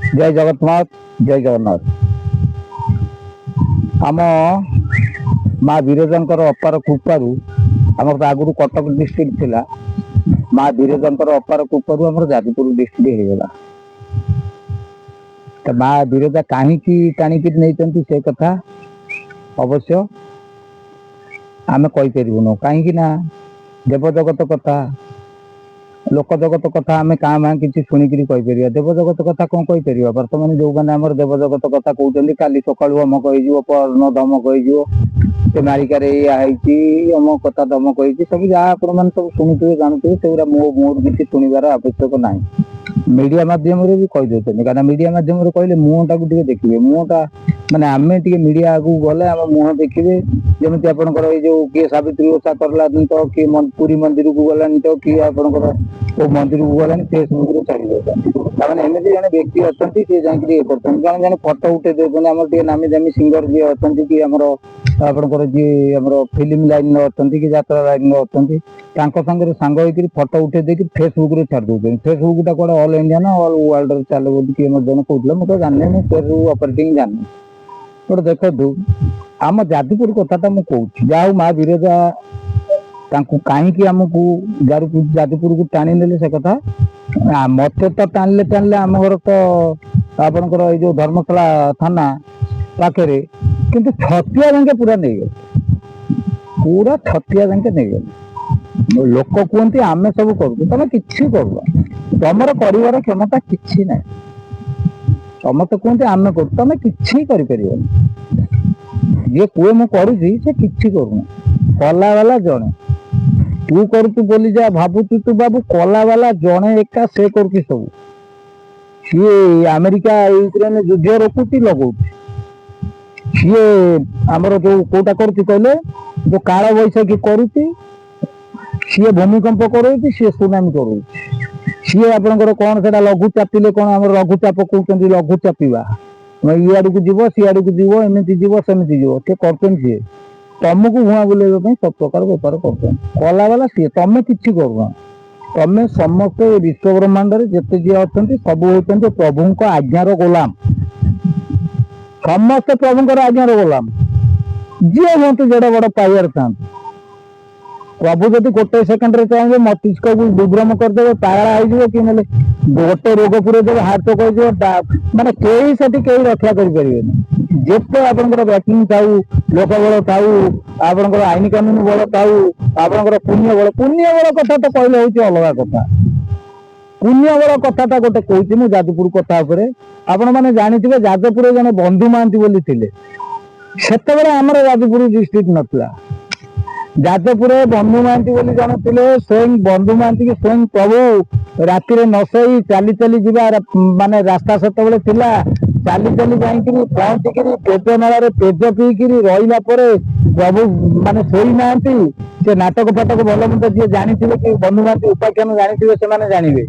जय जगन्नाथ जय जगन्नाथ। आम माँ विरजांकर अपार कृपारू आम तो आगुरी कटक डिस्ट्रिक्ट थिला। माँ विरजांकर अपार कृपारू आम जाजपुर डिस्ट्रिक्ट होगा। तो माँ विरजा कहीं टाणिकी नहीं से कथा अवश्य आम कहीपरूनु कहीं देवजगत कथा लोक जगत कथा आम क्या माँ कि शुणिकी कहीपर देवजगत कथा कौन कहीपर बर्तमान जो मैंने आम देवजगत कथा कहते काली सकालू अमक हो धमक हो मारिकार अमक कथा धमक हो सब जहाँ आप सब शुणुवे जानते से मो मुहर किसी शुणवार आवश्यक ना। मीडिया मध्यम भी कहीदे कहीं मीडिया मध्यम कहले मुहटा को देखिए मुहटा माने आम टे मीडिया आगू गले आम मुह देखिए जमी आपंकर जो किए सावित्री ओषा करला तो किए पुरी मंदिर को गलानी तो किए आपंकर वो मंदिर को गलानी फेसबुक छाड़ी मैंने एमती जन व्यक्ति अच्छा सी जाकि ये जन जन फटो उठे दे आम टे नामी दामी सिंगर जी अच्छा कि आपंकर जी आम फिल्म लाइन अच्छा कि यात्रा लाइन अच्छा सागर सांग होकर फटो उठे देकर फेसबुक रे छाड़ दौरान फेसबुक टा कौन ऑल इंडिया ना ऑल वर्ल्ड चले बोली किए जन कहते मुझे जानी मुझे फेसबुक ऑपरेटिंग जानी गोटे देखु आम जाजपुर कथा मुझे जहाँ माँ विरजा कहीं आमको जाजपुर को टाणी ने से कथा मत तो टाणिले टाणिले आम घर तो आपंकर जो धर्मशाला थाना पाखे किंतु छतिया जाके पूरा नहीं गए पूरा छतिया जाके नहीं गए लोक कहते आम सब करूँ तुम कि तुम कर क्षमता कि ना समस्त कहते आम कर तुम कि ये कुए मु करुची से किसी करूना कला वाला जड़े तू करू बोली जा भावुचु तू बाबू कला वाला जड़े एका से करुची सब सी अमेरिका यूक्रेन युद्ध रोकुची लगौ सी आमर जो कोटा करुची कहले जो काल बैशाखी करुची सी भूमिकंप करोची सी सुनामी करोची सी आपंकर कौन से लघुचापिले कौन आम लघुचाप कहते लघुचापा इआड़ को जीव सीआड़ को जीव एमती जीव सेमती जीव सी कर सी तुमको भुआ बुलेगा सब प्रकार बेपार कर कला वाला सी तुम कि करूना तुम समस्त विश्व ब्रह्मांड जिते जी अच्छा सब होती प्रभु आज्ञार गोलाम समस्त प्रभुंर आज्ञार गोलाम जी हूँ जेड़ बड़ पाइबार था प्रभु जदि गोटे सेकेंड चाहिए मस्तिष्क को विभ्रम करदे पागला हो कि गोटे रोग पूरे देवे हार्ट चोक हो माने कई कई रक्षा करें जिते आपंकर बैटिंग थाऊ लोक बल थाऊ आपंकर आईन कानून बल थाऊ आपंकर पुण्य बल कथा तो कहले हूँ अलग कथा पुण्य बल कथाटा गोटे कहती मुझे जाजपुर कथा आपण मैंने जानी जाजपुर जन बंधु महांती बोली थे से आमर जाजपुर डिस्ट्रिक्ट नाला जाजपुर बंधु महांती बोली जन थे स्वयं बंधु महांती की स्वयं प्रभु राति न शई चली चली जा माने रास्ता सेत चली चली जाकि पहुंचिक पेज नाल पेज पीकि रहा प्रभु माने शोई ना से नाटक फाटक भल मंद जी जानी कि बंधु महांती उपाख्यान जानी से जानवे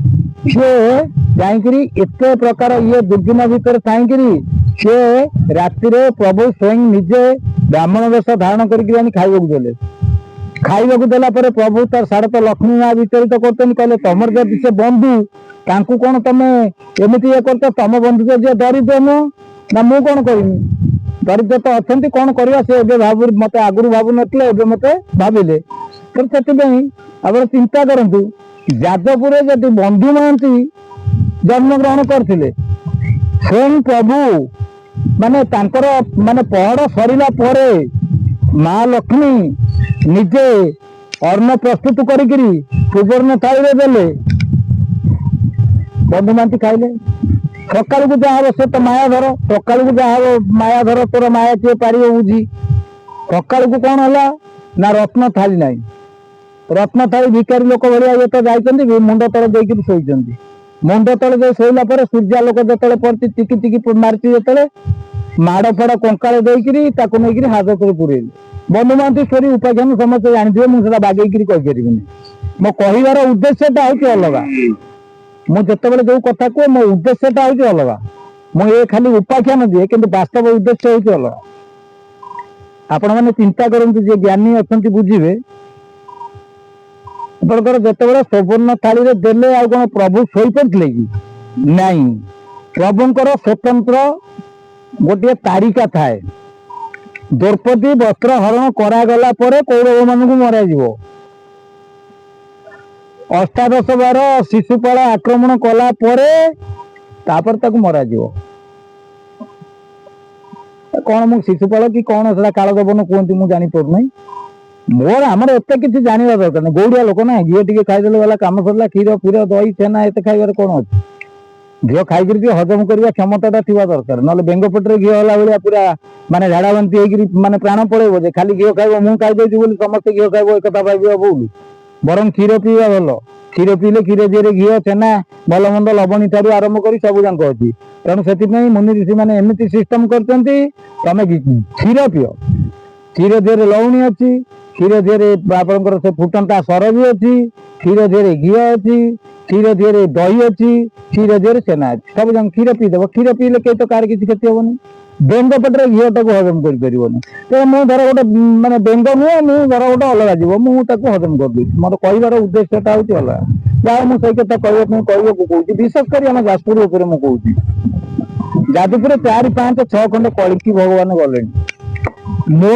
सी जाकि एत प्रकार ये दुर्दिन भितर थी सी राति प्रभु स्वयं निजे ब्राह्मण वेश धारण करके खाइबा देले खाइबा देला प्रभु तार सारे तो लक्ष्मी माँ विचलित करते कहले तुम जब से बंधु तांकु कौन तुम एमती ये करते तुम बंधु तो जी दरिद्र नुह ना मु कौन करमी दरिद्र तो अच्छा कौन करवा से भाव मत आगुरी भावु नथिले मत भाविले तो आप चिंता करूँ जाजपुर जब बंधु महांती जन्म ग्रहण करते स्वयं प्रभु माने तांकर माने पहड़ सरिला परे माँ लक्ष्मी निजे अन्न प्रस्तुत करिकिरी सुवर्ण थाली देले बंधु महांती खाइले सकाल को जहाँ हम से तो माया धर सकाल को जहाँ हम माया धर तोर माया किए पार बुझी सकाल को कौन है ना रत्न थाली ना रत्न थाली भिकारी लोक भाया ये तो जाइए मुंड तले देकर शोचती मुंड तले जो शोला सूर्यालोक जो पड़ती टिकी टिकी मारी जो माड़ फाड़ कंका देकर हाजत पुरेल बंधु महांती स्टोरी उपाख्यान समस्त जानते मुझे बागेक कहीपर मो कहार उद्देश्यटा हूँ अलग मुझे जो कथा कहे मो उद्देश्यटा हूँ अलग मुझे खाली उपाख्यान दिए कि वास्तव उद्देश्य हूँ अलग आपण मैंने चिंता करूँ जे ज्ञानी अच्छा बुझे आपंकर जिते सुवर्ण थाली देले आ कौन प्रभु शोई पड़ते कि नाई प्रभुंकर स्वतंत्र गोटे तारिका थाए द्रौपदी वस्त्र हरण करागला कौरव मान मरा अष्टादश बार शिशुपाल आक्रमण कला मरा कौन मु शिशुपाल कि कौन से कालदबन कहते मुझे जापर ना मोर आम एत कि जानवा दरकार नहीं गौड़िया लोक ना घी टे खाईदे वाला कम सरला क्षीर फीर दही छेना एत खाइबार कौन अच्छे घी खाई हजम करने क्षमता थी दरकार ना बेंग पेटे घी होला भाया पूरा माने झाड़ा बांति होने प्राण पड़े खाली घी खाइब मुझे खाईदे समस्ते घी खाइब एक पाइब बोल बर क्षीर पीवा भल क्षीर पीले क्षीर दिहरे घी छेना भल मंद लवणी ठार आरंभ कर सब जाक अच्छी तेणु से मुनि ऋषि मैंने एमती सिस्टम कर तमें क्षीर पिय क्षीर दिहरे लवणी अच्छी क्षीर दिहरे आपंकर से फुटंता सर भी अच्छी क्षीर दिहरे घी अच्छी क्षीर दिहरे दही अच्छी क्षीर दिहरे छेना अच्छी सब जाक क्षीर पीदेव क्षीर पीले कहीं तो कार किसी क्षति हेनी बेंग पेटे घी टाक हजम कर मुझे धर गोटे मानते बेंग नुहे मुझे धर गोटे अलग जीव मुझे हजम करदे मोर कहार उद्देश्य हूँ अलग जहाँ मुझे कथा कहूँ विशेष कर आम जाजपुर मुझे जाजपुर 4, 5, 6 खंड कलिकी भगवान गले मो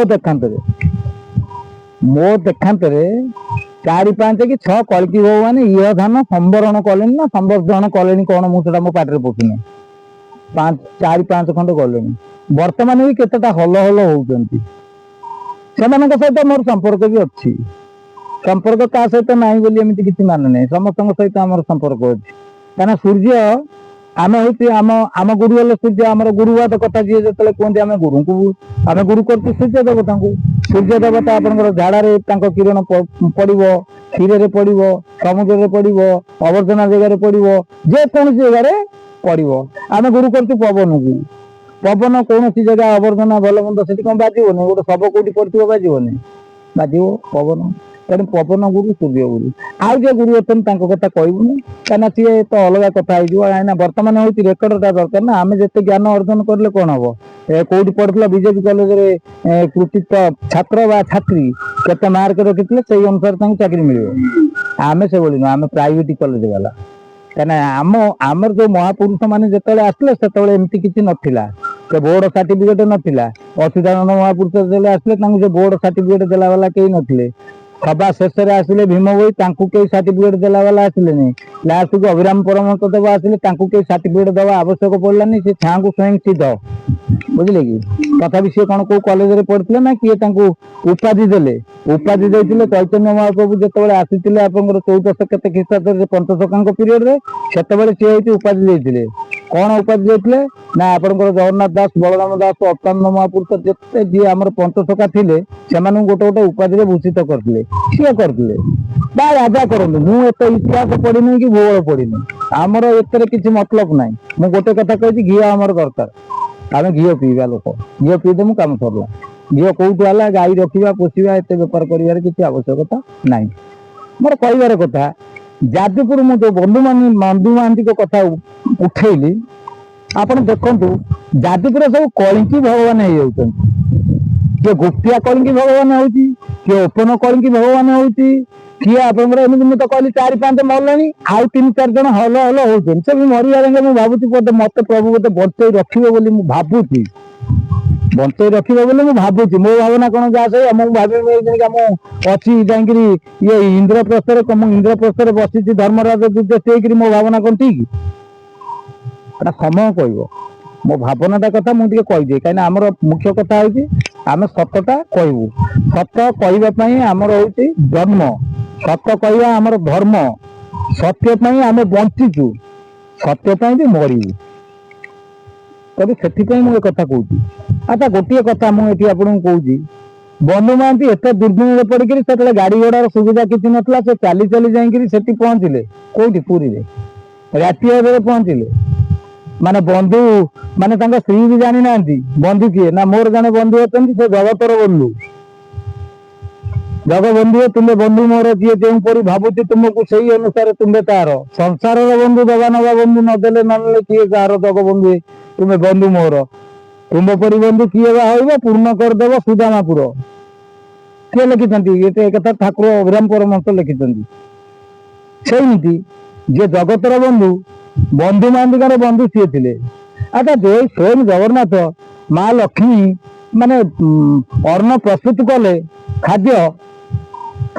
देखांत 4, 5 कि 6 कलिकी भगवान इह धान संवरण कले ना संवर्धन कले कौन मुझे मो पाटे पशुना 4, 5 खंड गले बर्तमान भी केतेटा हल हल होती सहित मोर संपर्क भी अच्छी संपर्क क्या सहित ना बोली किसी मान ना समस्त सहित आम संपर्क अच्छी क्या सूर्य आम हूँ आम गुरु हेल्ले सूर्य आम गुरुवाद कथा जी जो कहते आम गुरु को आम गुरु कर सूर्य देवता को सूर्य देवता आप झाड़े किरण पड़ो क्षीर पड़ो समुद्र पड़ो अवर्जना जगह पड़ो जेकोसी जगह पड़ो आम गुरु कर पवन को पवन कौन जगह अवर्जना भल मंद से कौन बाजोनी गोटे शब कौटी पड़ो बाजोनी बाजो पवन तेणु पवन गुरु सूर्य गुरु आउ जे गुरु अच्छे कथा कहबूनी कहीं सी तो अलग कथा हो बर्तमान हूँ रेकर्डटा दरकार ना आम जिते ज्ञान अर्जन करें कौन हम कौटी पढ़ुला बीजेपी कॉलेज कृतित्व छात्र बा छात्री केते मार्क रखी से अनुसार चाकरी मिले आम से भाई आम प्राइवेट कॉलेज वाला कहीं आमर जो महापुरुष मैंने जो आसले से एमती किसी नाला बोर्ड सर्टिफिकेट नाला अच्युतानंद महापुरुष जो आसले बोर्ड सर्टिफिकेट देला वाला कहीं नथिले सभा शेष आसिले भीम भई कई सर्टिफिकेट देला वाला आसिले लास्ट को अभिराम परमहंस देव आसिले कई सर्टिफिकेट देवा आवश्यक पड़लानी से छाँ को स्वयं सिद्ध बुझे कि तथापि सी कौन कौ कॉलेज पढ़ते ना किए उपाधि देले उपाधि देते चैतन्य महाप्रभु जो आसी आप 1400 केते ख्रीष्टाब्द पंचशखांक पीरियड से सी उपाधि देते कौन उपाधि देते ना आपंकर जगन्नाथ दास बलराम दास अच्युतानंद महापुरुष जिते जी आम पंचशखा थे से गोटे गोटे उपाधि भूषित करते सी करते बा राजा करते मुझे इतिहास पढ़ी कि भूगोल पढ़ी आमर एत किसी मतलब ना मुझे गोटे कथा कही घी आमर दरकार आम घी पीवा लोक घी पीदेमु कम सरला घी कौटू है गाई रखा पोषा एत बेपार कर किसी आवश्यकता ना मोर कहबार कथा जाजपुर मुझे बंधु महांती कथा उठेली आप देखु जाजपुर सब कलिंकी भगवान हो किए गुप्तिया कलिंकी भगवान हो किए ओपन कलिंकी भगवान हो किए आप तो कहली 4, 5 मरले आउ 3, 4 जन हल हल होती से भी मरिया मुझे भावुँ मत प्रभु मत बचे रखिए भावुची बंचे रखिए भावुची मो भावना कौन जहाँ से मुझे भाव अच्छी जाकि ये इंद्रप्रस्थ इंद्रप्रस्थ बसी धर्मराज युद्ध मो भावना कौन ठीक समय कह मो भावनाटा कथा मुझे कहीदिए कहीं आमर मुख्य कथा हूँ आम सतटा कहू सत कहवाई आमर हूँ जन्म सत कहवा आमर धर्म सत्य आम बंचीचु सत्य भी मरु तबे से मुझे कथा कहूँ अच्छा गोटे कथा मुझे आपको कहूँ बंधु महांती एत दुर्दिन पड़ी से गाड़ी घोड़ार सुविधा किसी नाला से चली चली जाकि पहुँचले कौटी पुरी राति अधे पहुँचले माने बंधु माने स्त्री भी जानी ना बंधु किए ना मोर जने बंधु अच्छा से जगतर बंधु जग बंधु तुम्हें बंधु मोर किए जो परी भावुची तुमको से अनुसार तुम्हें तार संसार बंधु दबा नवा बंधु नदेले नले किए कार जग बंधु तुम्हें बंधु मोर तुम परी बंधु किए हो पूर्ण करदेव सुदामापुर किए लिखिं एक ठाकुर अभिराम परमहंस लिखिं से जे जगतर बंधु ବନ୍ଧୁ ମହାନ୍ତିଙ୍କର ବନ୍ଧୁ ସିଏ ଥିଲେ। ଆଚ୍ଛା ଯେ ସ୍ୱୟଂ ଜଗନ୍ନାଥ ମା ଲକ୍ଷ୍ମୀ ମାନେ ଅନ୍ନ ପ୍ରସ୍ତୁତ କଲେ,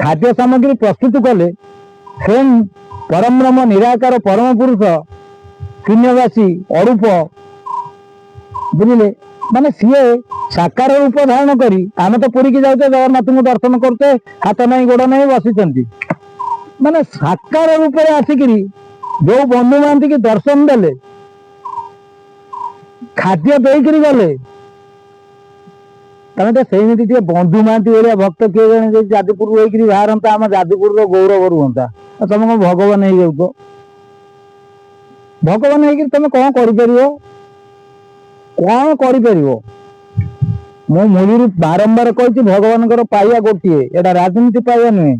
ଖାଦ୍ୟ ସାମଗ୍ରୀ ପ୍ରସ୍ତୁତ କଲେ, ସ୍ୱୟଂ ପରବ୍ରହ୍ମ ନିରାକାର ପରମ ପୁରୁଷ ଶୂନ୍ୟବାସୀ ଅରୂପ, ବୁଝିଲେ, ମାନେ ସିଏ ସାକାର ରୂପ ଧାରଣ କରି, ଆମେ ତ ପୁରୀକି ଯାଉଛେ ଜଗନ୍ନାଥଙ୍କୁ ଦର୍ଶନ କରୁଛେ, ହାତ ନାହିଁ ଗୋଡ ନାହିଁ ବସିଛନ୍ତି, ମାନେ ସାକାର ରୂପରେ ଆସିକିରି ଯୋଉ ବନ୍ଧୁ ମହାନ୍ତି କି ଦର୍ଶନ ଦେଲେ, ଖାଦ୍ୟ ଦେଇକିରି ଗଲେ, ତମେ ତ ସେମିତି ଟିକେ ବନ୍ଧୁ ମହାନ୍ତି ଭଳିଆ ଭକ୍ତ କିଏ ଜଣେ ଯଦି ଯାଜପୁରରୁ ହେଇକିରି ବାହାରନ୍ତା, ଆମ ଯାଜପୁରର ଗୌରବ ରୁହନ୍ତା। ଆଉ ତମେ କଣ ଭଗବାନ ହେଇଯାଉଛ? ଭଗବାନ ହେଇକିରି ତମେ କଣ କରିପାରିବ? କଣ କରିପାରିବ? ମୁଁ ମୂଳରୁ ବାରମ୍ବାର କହିଛି, ଭଗବାନଙ୍କର ପାଇବା ଗୋଟିଏ, ଏଟା ରାଜନୀତି ପାଇବା ନୁହେଁ।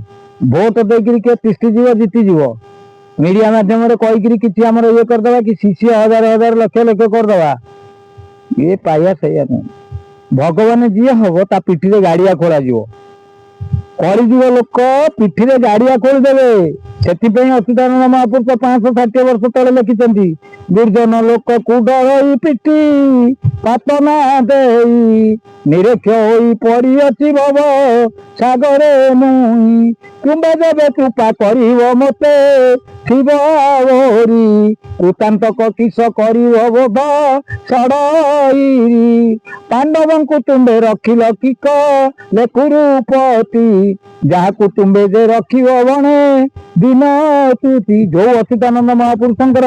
ଭୋଟ ଦେଇକିରି କିଏ ତିଷ୍ଠିଯିବ ଜିତିଯିବ, ମିଡିଆ ମାଧ୍ୟମରେ କହିକିରି କିଛି ଆମର ଇଏ କରିଦବା, କି ଶିଷ୍ୟ ହଜାର ହଜାର ଲକ୍ଷ ଲକ୍ଷ କରିଦବା, ଇଏ ପାଇବା ସେଇଆ ନୁହେଁ। ଭଗବାନ ଯିଏ ହବ ତା ପିଠିରେ ଗାଡିଆ ଖୋଳାଯିବ। କରିଯିବ ଲୋକ ପିଠିରେ ଗାଡିଆ ଖୋଳିଦେବେ। ସେଥିପାଇଁ ଅଚ୍ୟୁତାନନ୍ଦ ମହାପୁରୁଷ 560 ବର୍ଷ ତଳେ ଲେଖିଛନ୍ତି, ଦୁର୍ଜନ ଲୋକକୁ ଡରଇ ପିଟି ପାପ ନା ଦେଇ ନିରକ୍ଷ ହୋଇ ପଡିଅଛି ଭବ ସାଗରେ ମୁଇଁ, ତୁମ୍ଭେ ଯେବେ କୃପା କରିବ ମତେ ଶିବ ଭରି, କୃତାନ୍ତକ କିସ କରିବ ବୋଧ ଛଡ଼ଇ, ପାଣ୍ଡବଙ୍କୁ ତୁମ୍ଭେ ରଖିଲ କି କଲେ କୁରୁପତି, ଯାହାକୁ ତୁମ୍ଭେ ଯେ ରଖିବ ବଣେ ଦିନ ତୁତି। ଯୋଉ ଅଚ୍ୟୁତାନନ୍ଦ ମହାପୁରୁଷଙ୍କର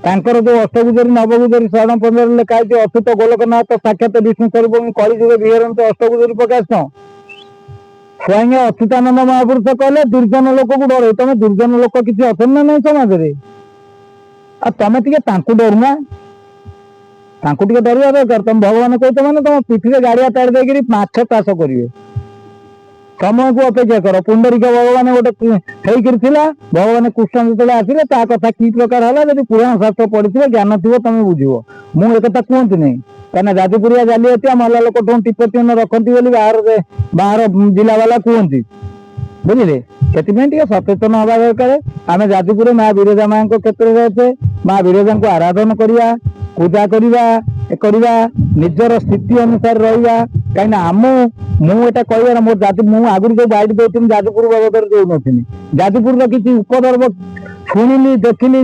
ତାଙ୍କର ଯୋଉ ଅଷ୍ଟଗୁଜରୀ ନବଗୁଜରୀ ଶରଣ 15 ଲେଖା ହେଇଛି, ଅଚ୍ୟୁତ ଗୋଲକନାଥ ସାକ୍ଷାତ ବିଷ୍ଣୁ ସ୍ୱରୂପ କଳିଯୁଗେ ବିହରନ୍ତି ଅଷ୍ଟଗୁଜରୀ ପ୍ରକାଶ, ସ୍ୱୟଂ ଅଚ୍ୟୁତାନନ୍ଦ ମହାପୁରୁଷ କହିଲେ ଦୁର୍ଜନ ଲୋକକୁ ଡରେ। ତମେ ଦୁର୍ଜନ ଲୋକ କିଛି ଅଛନ୍ତି ନା ନାହିଁ ସମାଜରେ? ଆଉ ତମେ ଟିକେ ତାଙ୍କୁ ଡରୁନା, ତାଙ୍କୁ ଟିକେ ଡରିବା ଦରକାର। ତମେ ଭଗବାନ କହୁଛ ମାନେ ତମ ପିଠିରେ ଗାଡିଆ ତାଡି ଦେଇକିରି ମାଛ ଚାଷ କରିବେ। ସମୟକୁ ଅପେକ୍ଷା କର। ପୁଣ୍ଡରୀକ ଭଗବାନ ଗୋଟେ ହେଇକିରି ଥିଲା, ଭଗବାନ କୃଷ୍ଣ ଯେତେବେଳେ ଆସିଲେ ତା କଥା କି ପ୍ରକାର ହେଲା, ଯଦି ପୁରାଣ ଶାସ୍ତ୍ର ପଢିଥିବ ଜ୍ଞାନ ଥିବ ତମେ ବୁଝିବ। ମୁଁ ଏକଥା କୁହନ୍ତି ନାହିଁ, କାହିଁକିନା ଯାଜପୁରିଆ ଜାଲିଆତିଆ ମଲା ଲୋକଠୁ ଟିପଚିହ୍ନ ରଖନ୍ତି ବୋଲି ବାହାର ଜିଲ୍ଲା ବାଲା କୁହନ୍ତି, ବୁଝିଲେ। ସେଥିପାଇଁ ଟିକେ ସଚେତନ ହବା ଦରକାର। ଆମେ ଯାଜପୁରରେ ମା ବିରଜା ମାଙ୍କ କ୍ଷେତ୍ରରେ ଅଛେ, ମା ବିରଜାଙ୍କୁ ଆରାଧନ କରିବା, ପୂଜା କରିବା, ନିଜର ସ୍ଥିତି ଅନୁସାରେ ରହିବା। କାହିଁକିନା ମୁଁ ଏଟା କହିବାର ମୋ ମୁଁ ଆଗରୁ ଯୋଉ ବାଇଟ ଦଉଥିଲି ଯାଜପୁର ବାବଦରେ ଦଉନଥିଲି, ଯାଜପୁରର କିଛି ଉପଦ୍ରବ ଶୁଣିଲି, ଦେଖିଲି,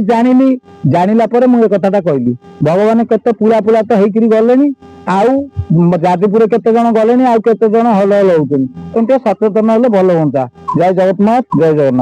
ଜାଣିଲା ପରେ ମୁଁ ଏ କଥାଟା କହିଲି। ଭଗବାନ କେତେ ପୁଳା ତ ହେଇକିରି ଗଲେଣି, ଆଉ ଯାଜପୁରରେ କେତେ ଜଣ ଗଲେଣି, ଆଉ କେତେ ଜଣ ହଲ ହଉଛନ୍ତି। ଏମିତି ସଚେତନ ହେଲେ ଭଲ ହୁଅନ୍ତା। ଜୟ ଜଗନ୍ନାଥ, ଜୟ ଜଗନ୍ନାଥ।